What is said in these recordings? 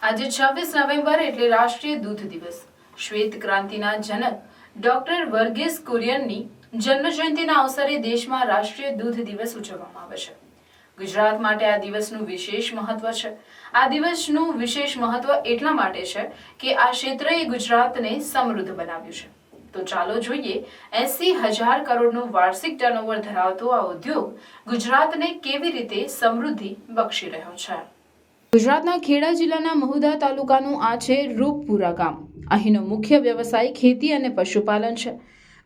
આજે 26 નવેમ્બર એટલે રાષ્ટ્રીય દૂધ દિવસ. શ્વેત ક્રાંતિના જનક ડોક્ટર વર્ગીસ કુરિયનની જન્મજયંતિના અવસરે દેશમાં રાષ્ટ્રીય દૂધ દિવસ ઉજવવામાં આવે છે. ગુજરાત માટે આ દિવસનું વિશેષ મહત્વ છે. આ દિવસનું વિશેષ મહત્વ એટલા માટે છે કે આ ક્ષેત્રએ ગુજરાતને સમૃદ્ધ બનાવ્યું છે. તો ચાલો જોઈએ 80,000 કરોડનું વાર્ષિક ટર્નઓવર ધરાવતો આ ઉદ્યોગ ગુજરાતને કેવી રીતે સમૃદ્ધિ બક્ષી રહ્યો છે. ગુજરાતના ખેડા જિલ્લાના મહુધા તાલુકાનું આ છે રૂપપુરા ગામ. અહીંનો મુખ્ય વ્યવસાય ખેતી અને પશુપાલન છે.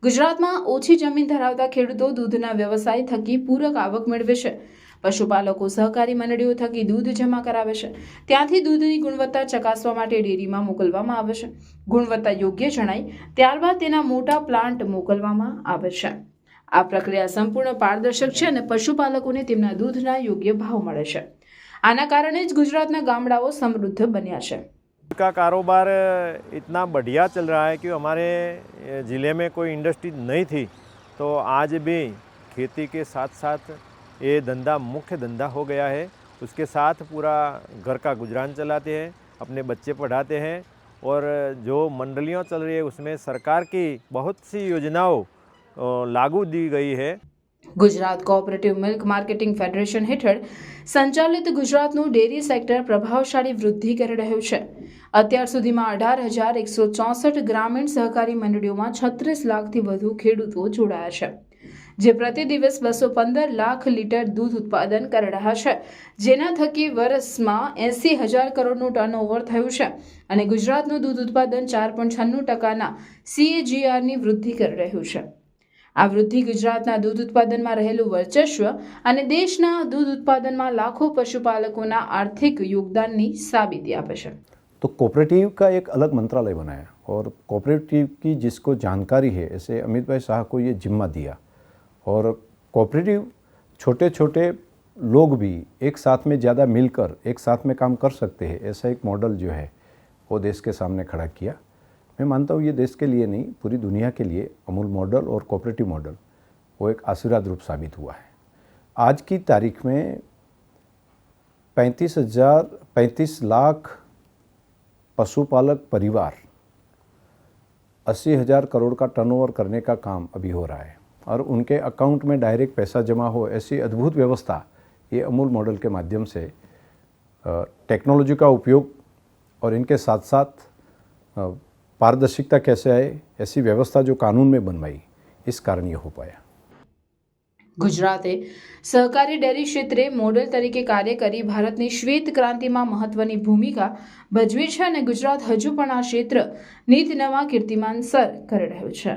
ગુજરાતમાં ઓછી જમીન ધરાવતા ખેડૂતો દૂધના વ્યવસાય થકી પૂરક આવક મેળવે છે. પશુપાલકો સહકારી મંડળીઓ થકી દૂધ જમા કરાવે છે. ત્યાંથી દૂધની ગુણવત્તા ચકાસવા માટે ડેરીમાં મોકલવામાં આવે છે. ગુણવત્તા યોગ્ય જણાય ત્યારબાદ તેના મોટા પ્લાન્ટ મોકલવામાં આવે છે. આ પ્રક્રિયા સંપૂર્ણ પારદર્શક છે અને પશુપાલકોને તેમના દૂધના યોગ્ય ભાવ મળે છે. આના કારણે જ ગુજરાતના ગામડાઓ સમૃદ્ધ બન્યા છે. का कारोबार इतना बढ़िया चल रहा है कि हमारे ज़िले में कोई इंडस्ट्री नहीं थी, तो आज भी खेती के साथ साथ ये धंधा मुख्य धंधा हो गया है. उसके साथ पूरा घर का गुजरान चलाते हैं, अपने बच्चे पढ़ाते हैं और जो मंडलियाँ चल रही है उसमें सरकार की बहुत सी योजनाओं लागू दी गई है. Gujarat cooperative milk marketing federation હેઠળ સંચાલિત ગુજરાતનું ડેરી સેક્ટર પ્રભાવશાળી વૃદ્ધિ કરી રહ્યું છે. અત્યાર સુધીમાં 18,164 ગ્રામીણ સહકારી મંડળીઓમાં 36 લાખથી વધુ ખેડૂતો જોડાયા છે, જે પ્રતિ દિવસ 215 લાખ લીટર દૂધ ઉત્પાદન કરી રહ્યા છે, જેના થકી વર્ષમાં 80,000 કરોડનું ટર્નઓવર થયું છે અને ગુજરાતનું દૂધ ઉત્પાદન 4.96%ના CAGRની વૃદ્ધિ કરી રહ્યું છે. આ વૃદ્ધિ ગુજરાતના દૂધ ઉત્પાદનમાં રહેલું વર્ચસ્વ અને દેશના દૂધ ઉત્પાદનમાં લાખો પશુપાलकोના आर्थिक योगदानની साबिती આપે છે. तो कोऑपरेटिव का एक अलग मंत्रालय बनाया और कोऑपरेटिव की जिसको जानकारी है, ऐसे अमित भाई शाह को ये जिम्मा दिया और कोऑपरेटिव छोटे छोटे लोग भी एक साथ में ज़्यादा मिलकर एक साथ में काम कर सकते हैं, ऐसा एक मॉडल जो है वो देश के सामने खड़ा किया. मैं मानता हूँ ये देश के लिए नहीं, पूरी दुनिया के लिए अमूल मॉडल और कोऑपरेटिव मॉडल वो एक आशीर्वाद रूप साबित हुआ है. आज की तारीख में 35 लाख पशुपालक परिवार 80,000 करोड़ का टर्नओवर करने का काम अभी हो रहा है और उनके अकाउंट में डायरेक्ट पैसा जमा हो, ऐसी अद्भुत व्यवस्था ये अमूल मॉडल के माध्यम से टेक्नोलॉजी का उपयोग और इनके साथ साथ पारदर्शिकता कैसे आए, ऐसी व्यवस्था जो कानून में बनवाई, इस कारण ये हो पाया. ગુજરાતે સહકારી ડેરી ક્ષેત્રે મોડેલ તરીકે કાર્ય કરી ભારતની શ્વેત ક્રાંતિમાં મહત્વની ભૂમિકા ભજવી છે અને ગુજરાત હજુ પણ આ ક્ષેત્ર નીત નવા કીર્તિમાન સર કરી રહ્યું છે.